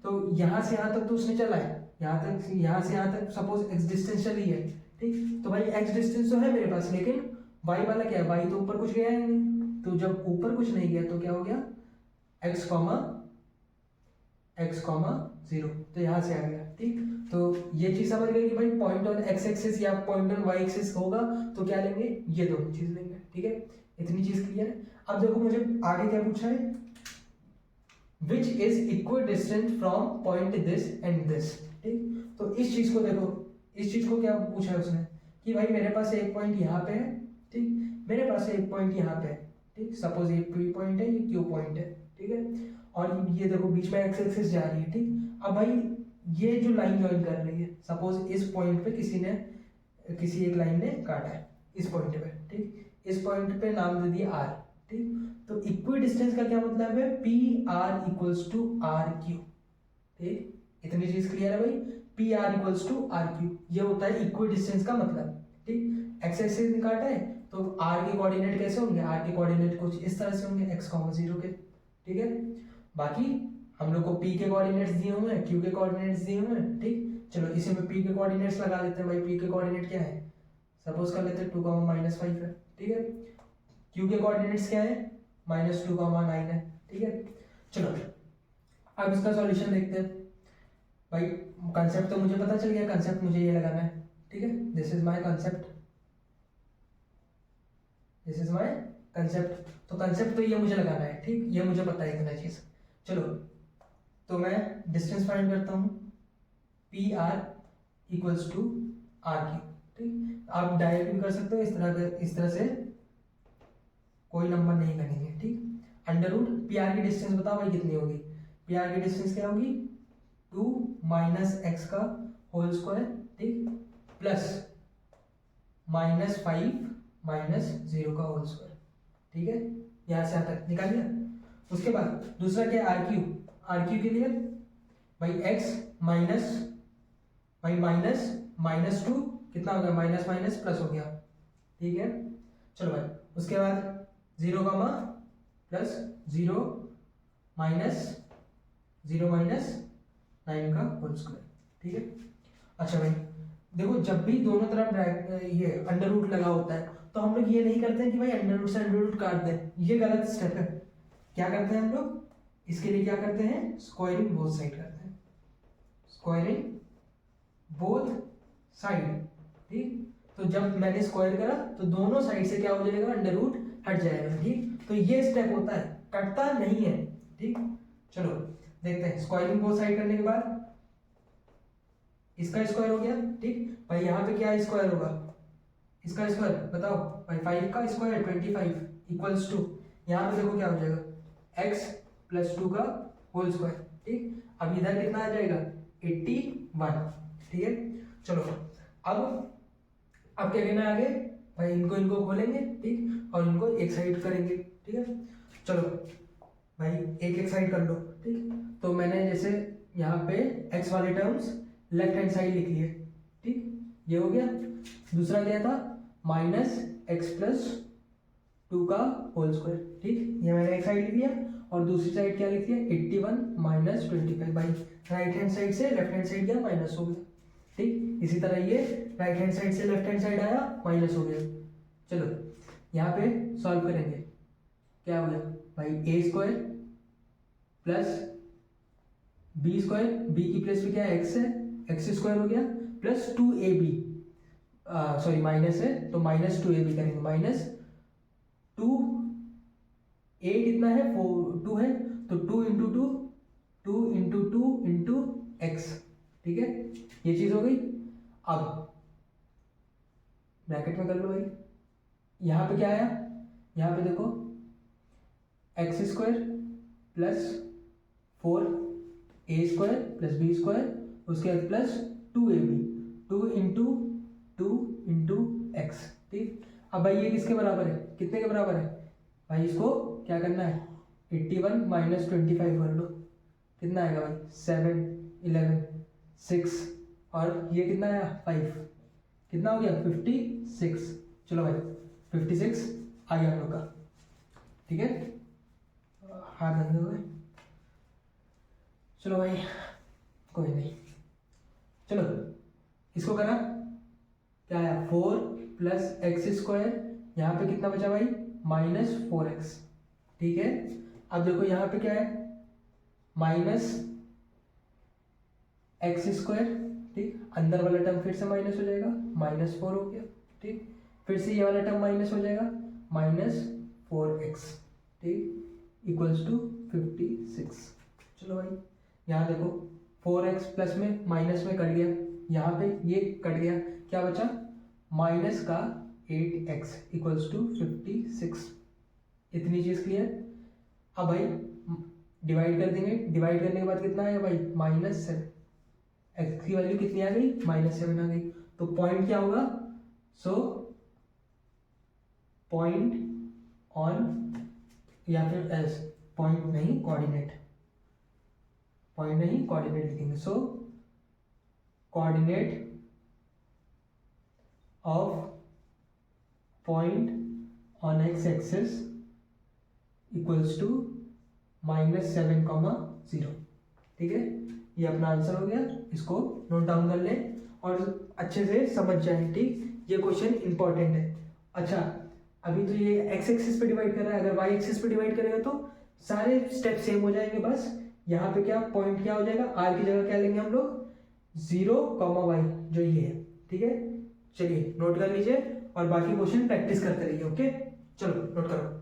तो यहाँ से यहाँ तक तो उसने चला है, यहाँ से यहाँ तक सपोज एक्स डिस्टेंस चली है, ठीक। तो भाई एक्स डिस्टेंस तो है मेरे पास, लेकिन वाई वाला क्या है, वाई तो ऊपर कुछ गया ही नहीं, तो जब ऊपर कुछ नहीं गया तो क्या हो गया, x, 0, तो यहाँ से आ गया, ठीक। तो ये चीज समझ गए कि भाई पॉइंट ऑन एक्स एक्सिस या पॉइंट ऑन वाई एक्सिस होगा तो क्या लेंगे, ये दोनों चीज लेंगे, ठीक है। इतनी चीज क्लियर है। अब देखो मुझे आगे क्या पूछा है, which is equal distance from point this and this, ठीक। तो इस चीज को देखो, इस चीज को क्या पूछा है उसने, कि भाई मेरे पास एक पॉइंट यहाँ पे है, ठीक, मेरे पास एक पॉइंट यहाँ पे है, ठीक। सपोज ये P पॉइंट है, ये Q पॉइंट है, ठीक है। और ये देखो बीच में एक्स एक्सिस जा रही है, ठीक। अब भाई ये जो लाइन ज्वाइन कर रही है, सपोज इस पॉइंट पे किसी एक लाइन ने काटा है इस पॉइंट पे, ठीक। इस पॉइंट पे नाम दे दिया R, ठीक। तो इक्वी डिस्टेंस का क्या मतलब है, PR इक्वल्स टू RQ, ठीक। इतनी चीज क्लियर है भाई, PR इक्वल्स टू RQ, ये होता है इक्वी डिस्टेंस का मतलब, ठीक। एक्स एक्सिस ने काटा है तो R के कोऑर्डिनेट कैसे होंगे, R के कोऑर्डिनेट कुछ इस तरह से होंगे, x, 0 के, ठीक है। बाकी हम लोग को P के कोऑर्डिनेट्स दिए हुए हैं, Q के कोऑर्डिनेट्स दिए हुए हैं, ठीक। चलो इसी में P के कोऑर्डिनेट्स लगा लेते हैं। भाई P के कोऑर्डिनेट क्या है, सपोज कर लेते हैं 2, -5 है, ठीक है। Q के कोऑर्डिनेट्स क्या है, -2, 9 है, ठीक है। चलो अब इसका सॉल्यूशन देखते हैं। भाई कंसेप्ट तो मुझे पता चल गया, कंसेप्ट मुझे ये लगाना है, ठीक है। दिस इज माय कंसेप्ट, तो कंसेप्ट तो ये मुझे लगाना है, ठीक। ये मुझे पता है इतना चीज। चलो तो मैं डिस्टेंस फाइंड करता हूँ, PR इक्वल्स टू RQ, ठीक। आप डायरेक्ट भी कर सकते हो, इस तरह से कोई नंबर नहीं करेंगे, ठीक। अंडर रूट PR की डिस्टेंस बताओ भाई कितनी होगी, PR की डिस्टेंस क्या होगी, 2 - x का होल स्क्वायर, ठीक, प्लस -5 - 0 का होल स्क्वायर, ठीक है। यहाँ से यहाँ तक निकाल लिया। उसके बाद दूसरा क्या है, RQ के लिए भाई x -2 कितना हो गया, माइनस प्लस हो गया, ठीक है। चलो भाई उसके बाद 0, प्लस 0 -9 का होल स्क्वायर, ठीक है। अच्छा भाई देखो, जब भी दोनों तरफ ये अंडर रूट लगा होता है तो हम लोग ये नहीं करते हैं कि भाई अंडर रूट से अंडर रूट काट दें, ये गलत स्टेप है। क्या करते हैं हम लोग, इसके लिए क्या करते हैं, स्क्वायरिंग बोथ साइड करते हैं, स्क्वायरिंग बोथ साइड। ठीक, तो जब मैंने स्क्वायर करा तो दोनों साइड से क्या हो जाएगा, अंडर रूट हट जाएगा। ठीक, तो ये स्टेप होता है, कटता नहीं है। ठीक, चलो देखते हैं। स्क्वायरिंग बोथ साइड करने के बाद इसका स्क्वायर हो गया। ठीक भाई, यहाँ पे क्या स्क्वायर होगा, इसका स्क्वायर बताओ भाई, 5 का स्क्वायर 25 इक्वल्स टू, यहाँ पे देखो क्या हो जाएगा, x प्लस 2 का होल स्क्वायर। ठीक, अब इधर कितना आ जाएगा, 81। ठीक है, चलो अब क्या करना है आगे भाई, इनको खोलेंगे। ठीक, और इनको एक साइड करेंगे। ठीक है, चलो भाई एक साइड कर लो। ठीक, तो मैंने जैसे यहाँ पे x वाले टर्म्स लेफ्ट हैंड साइड लिख लिए। ठीक, ये हो गया। दूसरा क्या था, माइनस एक्स प्लस 2 का होल स्क्वायर। ठीक, ये मैंने एक साइड लिख लिया, और दूसरी साइड क्या लिख लिया, 81 माइनस 25। भाई राइट हैंड साइड से लेफ्ट हैंड साइड गया, माइनस हो गया। ठीक, इसी तरह ये राइट हैंड साइड से लेफ्ट हैंड साइड आया, माइनस हो गया। चलो यहाँ पे सॉल्व करेंगे, क्या हो गया भाई, A square plus B square, B की प्लेस पे क्या है, एक्स है, एक्स स्क्वायर हो गया, प्लस 2ab, सॉरी माइनस है तो माइनस 2ab करेंगे, माइनस 2 a कितना है, 2 है, तो 2 इंटू 2 इंटू एक्स। ठीक है, ये चीज हो गई। अब ब्रैकेट में कर लो भाई, यहाँ पे क्या आया, यहाँ पे देखो x square plus 4a square plus b square, उसके बाद प्लस 2ab, 2 इंटू एक्स। ठीक, अब भाई ये किसके बराबर है, कितने के बराबर है भाई, इसको क्या करना है, 81 माइनस 25 कर लो, कितना आएगा भाई, 7 11 6, और ये कितना आया 5, कितना हो गया 56। चलो भाई 56 आ गया हम लोग का। ठीक है, हाथ बंद हो गए, चलो भाई कोई नहीं। चलो इसको करा, क्या आया 4 प्लस एक्स स्क्वायर, यहाँ पे कितना बचा भाई, माइनस 4x। ठीक है, अब देखो यहाँ पे क्या है, माइनस एक्स स्क्वायर। ठीक, अंदर वाला टर्म फिर से माइनस हो जाएगा, -4 हो गया। ठीक, फिर से ये वाला टर्म माइनस हो जाएगा, -4x। ठीक, इक्वल्स टू 56। चलो भाई यहाँ देखो 4x प्लस में माइनस में कट गया, यहाँ पे ये कट गया, क्या बचा, माइनस का 8x इक्वल्स टू 56। इतनी चीज क्लियर। अब भाई डिवाइड कर देंगे, डिवाइड करने के बाद कितना आएगा भाई, -7, एक्स की वैल्यू कितनी आ गई, -7 आ गई। तो पॉइंट क्या होगा, सो पॉइंट ऑन, या फिर एस, पॉइंट नहीं कोऑर्डिनेट, पॉइंट नहीं कोऑर्डिनेट लिखेंगे, so coordinate of point on X axis equals to -7,0। ठीक है, ये अपना आंसर हो गया, इसको नोट डाउन कर लें और अच्छे से समझ जाएं। ठीक, ये क्वेश्चन इंपॉर्टेंट है। अच्छा, अभी तो ये एक्स एक्सिस पे डिवाइड कर रहा है, अगर वाई एक्सिस पे डिवाइड करेगा तो सारे स्टेप सेम हो जाएंगे। बस यहाँ पे क्या पॉइंट क्या हो जाएगा, आर की जगह क्या लेंगे हम लोग, 0,y, जो ये है। ठीक है, चलिए नोट कर लीजिए और बाकी क्वेश्चन प्रैक्टिस करते रहिए। ओके, चलो नोट करो।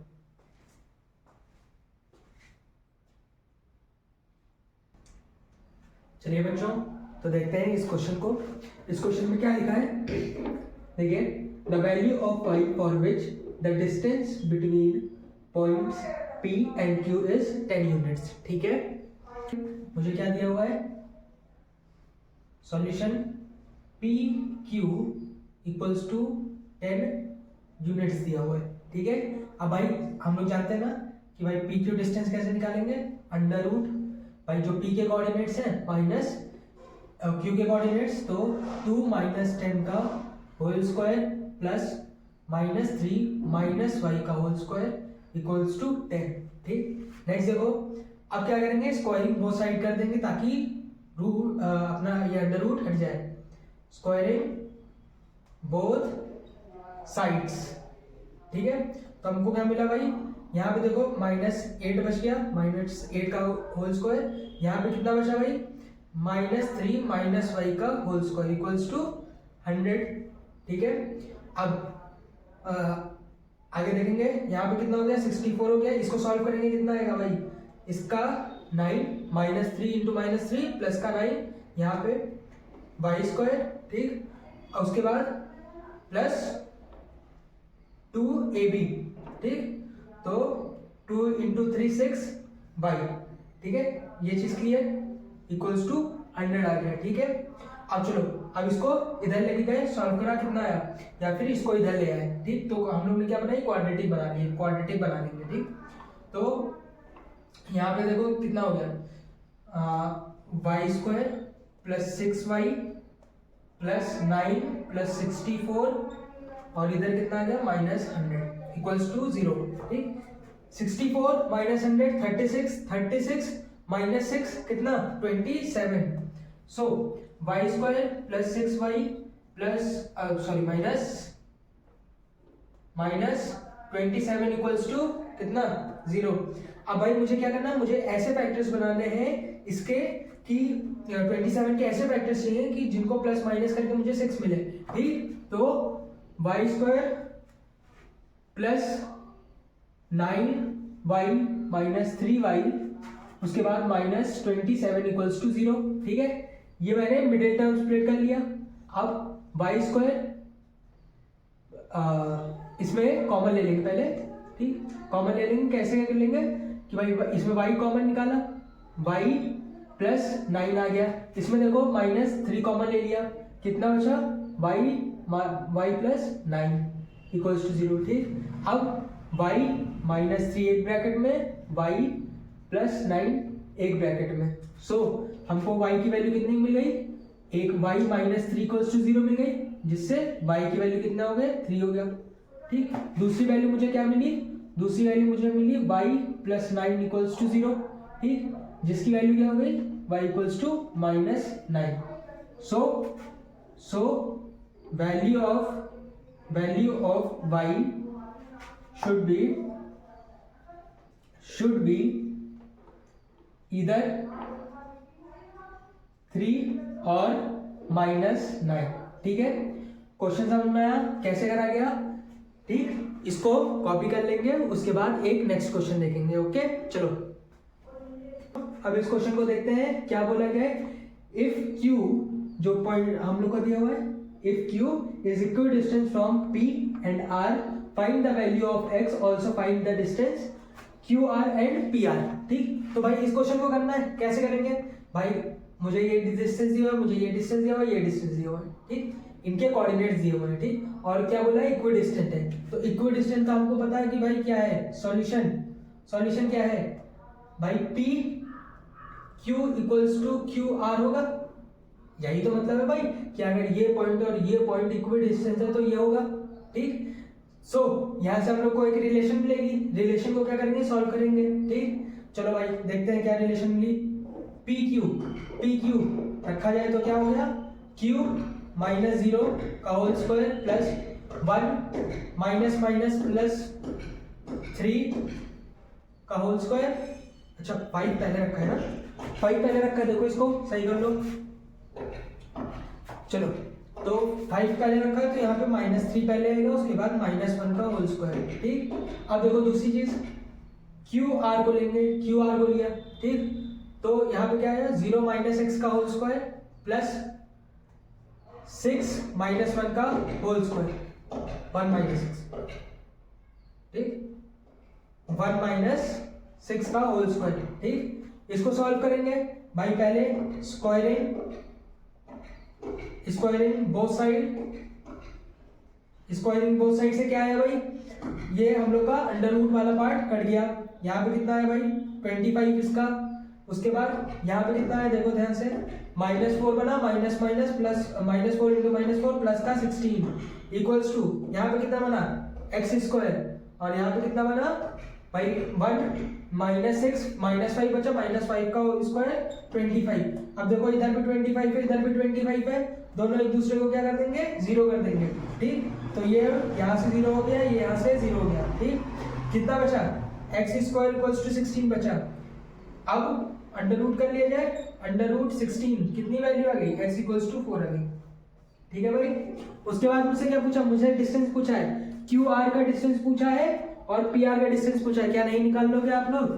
चलिए बच्चों, तो देखते हैं इस क्वेश्चन को। इस क्वेश्चन में क्या लिखा है, देखिए, the value of pi for which the distance between points P and Q is 10 units. ठीक है, मुझे क्या दिया हुआ है, solution PQ equals to 10 units दिया हुआ है। ठीक है, अब भाई हम लोग जानते हैं ना कि भाई PQ डिस्टेंस कैसे निकालेंगे, अंडर रूट, भाई जो P के कोऑर्डिनेट्स हैं माइनस Q के कोऑर्डिनेट्स, तो 2 - 10 का होल स्क्वायर प्लस -3 - y का होल स्क्वायर इक्वल्स टू 10। ठीक, नेक्स्ट देखो, अब क्या करेंगे, स्क्वायरिंग बोथ साइड कर देंगे ताकि रूट अपना ये अंडर रूट हट जाए। Squaring both sides. ठीक है, तो हमको क्या मिला भाई, यहाँ पे देखो -8 बच गया, -8 का होल स्क्वायर। यहाँ पे कितना बचा भाई, -3 माइनस वाई का होल स्क्वायर इक्वल्स टू 100। ठीक है, अब आगे देखेंगे यहाँ पे कितना हो गया, 64 हो गया। इसको सॉल्व करेंगे कितना आएगा भाई, इसका 9 -3 इंटू -3 प्लस का 9 यहाँ पे वाई स्क्वायर। ठीक, और उसके बाद प्लस 2ab। ठीक, तो 2 इंटू 3 6 वाई। ठीक है, ये चीज क्लियर, इक्वल्स टू 100 आ गया। ठीक है, अब चलो अब इसको इधर लेके गए, सॉल्व करा, कितना आया, या फिर इसको इधर ले आए। ठीक, तो हम लोग ने क्या बनाई, क्वाड्रेटिक बना ली, क्वाड्रेटिक बना लेंगे। ठीक, तो यहाँ पे देखो कितना हो गया, Y square plus 6y plus 9 plus 64 और इधर कितना आ गया -100 इक्वल्स टू 0। ठीक, 64 माइनस 100 36 माइनस 6 कितना 27। So Y square plus 6y plus sorry minus 27 equals to कितना 0। अब भाई मुझे क्या करना है, मुझे ऐसे फैक्टर्स बनाने हैं इसके कि 27 के ऐसे फैक्टर्स चाहिए कि जिनको प्लस माइनस करके मुझे 6 मिले। ठीक, तो Y square plus 9y minus 3y उसके बाद -27 इक्वल्स टू 0। ठीक है, ये मैंने मिडिल टर्म स्प्लिट कर लिया। अब वाई स्क्वायर इसमें कॉमन ले लेंगे पहले। ठीक, कॉमन ले लेंगे, कैसे कर लेंगे कि भाई इसमें y कॉमन निकाला, y प्लस 9 आ गया, इसमें देखो -3 कॉमन ले लिया, कितना बचा y प्लस 9 इक्वल्स टू 0। ठीक, अब y -3 एक ब्रैकेट में, y प्लस 9 एक ब्रैकेट में। सो हमको y की वैल्यू कितनी मिल गई, एक y -3 इक्वल्स टू 0 मिल गई, जिससे y की वैल्यू कितना हो गया 3 हो गया। ठीक, दूसरी वैल्यू मुझे क्या मिली, दूसरी वैल्यू मुझे मिली y प्लस 9 इक्वल्स टू 0। ठीक, जिसकी वैल्यू क्या हो गई y equals to -9। So value of y should be either 3 और -9। ठीक है, क्वेश्चन समझ में आया कैसे करा गया। ठीक, इसको कॉपी कर लेंगे, उसके बाद एक नेक्स्ट क्वेश्चन देखेंगे। ओके, चलो अब इस क्वेश्चन को देखते हैं। क्या बोला गया है, इफ q, जो पॉइंट हम लोग को दिया हुआ है, if q is equal distance from p and r, find the value of x, also find the distance QR and PR। ठीक, तो भाई इस क्वेश्चन को करना है, कैसे करेंगे भाई, मुझे ये डिस्टेंस दिया हुआ है, मुझे ये डिस्टेंस दिया हुआ है, ये डिस्टेंस दिया हुआ है। ठीक, इनके कोऑर्डिनेट्स दिए हुए हैं। ठीक, और क्या बोला है, इक्वी डिस्टेंट है। तो इक्वी डिस्टेंट का हमको पता है कि भाई क्या है, सॉल्यूशन क्या है भाई, PQ इक्वल्स टू QR होगा। यही तो मतलब है भाई कि अगर ये पॉइंट और ये पॉइंट इक्वी डिस्टेंस है तो ये होगा। ठीक, सो यहाँ से हम लोग को एक रिलेशन मिलेगी, रिलेशन को क्या करेंगे, सॉल्व करेंगे। ठीक, चलो भाई देखते हैं क्या रिलेशन मिली। PQ रखा जाए तो क्या हो गया, Q -0 का whole square plus 1 minus plus 3 का होल स्क्वायर। अच्छा 5 पहले रखा है ना, 5 पहले रखा है, देखो इसको सही कर लो। चलो तो 5 पहले रखा है तो यहाँ पे -3 पहले आएगा, उसके बाद -1 का होल स्क्वायर। ठीक, अब देखो दूसरी चीज QR को लेंगे, QR को लिया। ठीक, तो यहाँ पे क्या आया, 0 माइनस x का होल स्क्वायर प्लस 6 माइनस 1 का होल स्क्वायर, 1 माइनस 6। ठीक, 1 माइनस 6 का होल स्क्वायर। ठीक, इसको सॉल्व करेंगे भाई, पहले स्क्वायरिंग बोथ साइड से क्या है भाई, ये हम लोग का अंडर रूट वाला पार्ट कट गया। यहाँ पे कितना है भाई 25 इसका, उसके बाद यहाँ पे कितना है देखो ध्यान से, -4 बना, माइनस प्लस -4 इंटू -4 प्लस का 16 इक्वल्स टू यहाँ पे कितना बना x², और यहाँ पे कितना बना भाई 1 -6 -5 बचा, -5 का स्क्वायर 25। अब देखो इधर भी 25 है, इधर भी 25 है, दोनों एक दूसरे को क्या कर देंगे, 0 कर देंगे। ठीक, तो ये यहाँ से 0 हो गया, ये यहाँ से 0 हो गया। ठीक, कितना बचा एक्स स्क्वायर इक्वल्स टू 16 बचा। अब अंडर रूट कर लिया जाए, अंडर रूट 16 कितनी वैल्यू आ गई, एक्स इक्वल्स टू 4 आ गई। ठीक है भाई। उसके बाद मुझसे क्या पूछा, मुझे डिस्टेंस पूछा है, क्यू आर का डिस्टेंस पूछा है और पी आर का डिस्टेंस पूछा है। क्या नहीं निकाल लोगे आप लोग,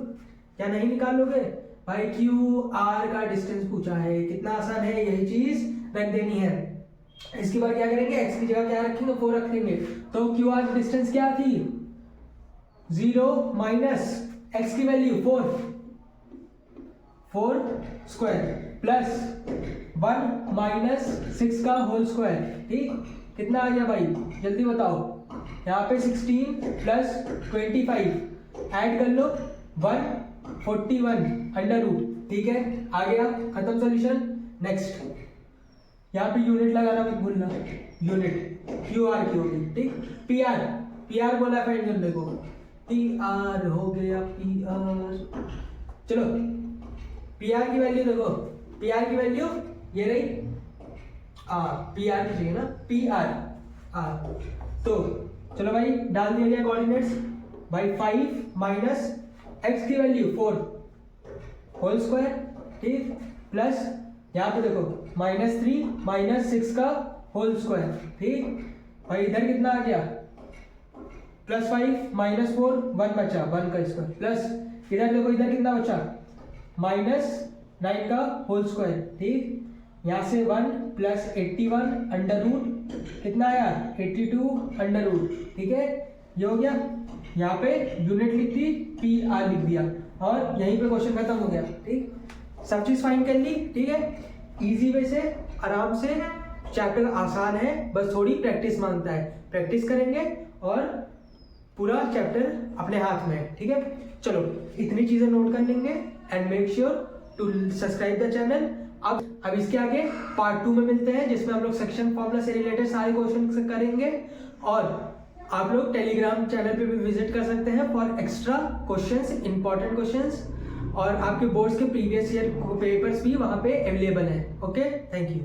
क्या नहीं निकाल लोगे भाई, क्यू आर का डिस्टेंस पूछा है, कितना आसान है, यही चीज रख देनी है। इसके बाद क्या करेंगे, एक्स की जगह क्या रखेंगे, 4 रख देंगे। तो क्यू आर डिस्टेंस क्या थी, 0 माइनस एक्स की वैल्यू 4 स्क्वायर प्लस 1 माइनस 6 का होल स्क्वायर। ठीक, कितना आ गया भाई, जल्दी बताओ। यहाँ पे 16 प्लस 25 ऐड कर लो, 141 अंडर रूट। ठीक है, आ गया, खत्म सॉल्यूशन। नेक्स्ट यहाँ पे यूनिट लगाना मत भूलना, यूनिट क्यू आर की होगी। ठीक, पी आर बोला फाइंड करने को, पी आर हो गया, पी आर। चलो पी आर की वैल्यू देखो, पी आर की वैल्यू ये रही, पी आर की चाहिए ना, पी आर। तो चलो भाई डाल दिया गया कोऑर्डिनेट्स भाई, 5 माइनस एक्स की वैल्यू 4 होल स्क्वायर। ठीक, प्लस यहाँ पे देखो -3 माइनस 6 का होल स्क्वायर। ठीक भाई, इधर कितना आ गया, +5 -4 1 बचा, 1 का स्क्वायर, प्लस इधर देखो इधर कितना बचा, -9 का होल स्क्वायर। ठीक, यहाँ से 1 प्लस 81 अंडर रूट, कितना आया 82 अंडर रूट। ठीक है, ये हो गया। यहाँ पे यूनिट लिख दी, पी आर लिख दिया और यहीं पे क्वेश्चन खत्म हो गया। ठीक, सब चीज फाइंड कर ली। ठीक है, इजी वे से आराम से, चैप्टर आसान है, बस थोड़ी प्रैक्टिस मांगता है। प्रैक्टिस करेंगे और पूरा चैप्टर अपने हाथ में है। ठीक है, चलो इतनी चीजें नोट कर लेंगे and make sure to subscribe the channel. अब इसके आगे पार्ट 2 में मिलते हैं, जिसमें हम लोग सेक्शन फॉर्मूला से रिलेटेड सारे क्वेश्चन करेंगे और आप लोग टेलीग्राम चैनल पे भी विजिट कर सकते हैं for extra questions, important questions, और आपके बोर्ड्स के प्रीवियस ईयर पेपर्स भी वहां पे अवेलेबल हैं। Okay, thank you.